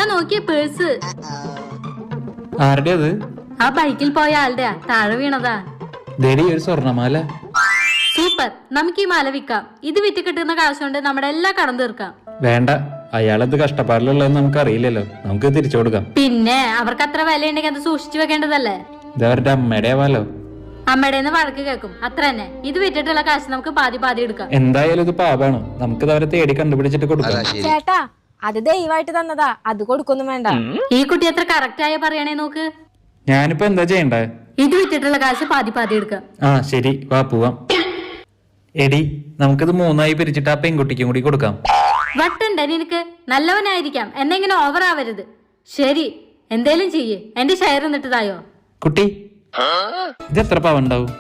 ദാ നോക്കിയ പേഴ്സ്. ആരുടെ അത്? ആ ബൈക്കിൽ പോയ ആളുടെ താഴെ വീണതാ. ദേടി ഒരു സ്വർണ്ണമാല. സൂപ്പർ, നമുക്ക് ഈ മാല വിൽക്കാം. ഇത് വിറ്റ് കിട്ടുന്ന കാശ് കൊണ്ട് നമ്മുടെ എല്ലാ കടം തീർക്കാം. വേണ്ട, അയാളത് കഷ്ടപ്പാടിലുള്ളതെന്ന് നമുക്ക് അറിയില്ലല്ലോ, നമുക്ക് തിരിച്ചു കൊടുക്കാം. പിന്നെ അവർക്ക് അത്ര വിലയുണ്ടെങ്കിൽ അത് സൂക്ഷിച്ചു വെക്കേണ്ടതല്ലേ. ഇത് അവരുടെ അമ്മയുടെ ആവാലോ. അമ്മയുടെ വഴക്ക് കേൾക്കും, അത്ര തന്നെ. ഇത് വിറ്റിട്ടുള്ള കാശ് നമുക്ക് പാതി പാതി എടുക്കാം. എന്തായാലും ഇത് പാപാണ്, നമുക്കിത് അവരെ തേടി കണ്ടുപിടിച്ചിട്ട് കൊടുക്കാം. ചേട്ടാ, അത് ദയവായിട്ട് തന്നതാ, അത് കൊടുക്കൊന്നും വേണ്ട. ഈ കുട്ടി എത്ര കറക്റ്റ് ആയ പറയണേ നോക്ക്. ഞാനിപ്പോ എന്താ ചെയ്യണ്ടേ? ഇത് വിറ്റിട്ടുള്ള കാശ് പാതി പാതി എടുക്കാം. ആ ശരി, വാ പോവാം. എടി, നമുക്കിത് 3 പിരിച്ചിട്ട് ആ പെൺകുട്ടിക്കും കൂടി കൊടുക്കാം. വട്ടുണ്ട് നിനക്ക്. നല്ലവനായിരിക്കാം, എന്നെങ്ങനെ ഓവർ ആവരുത്. ശരി, എന്തേലും ചെയ്യേ. എന്റെ ഷെയർ എന്നിട്ടതായോ കുട്ടി, ഇത് എത്ര പവൻ ഉണ്ടാവും?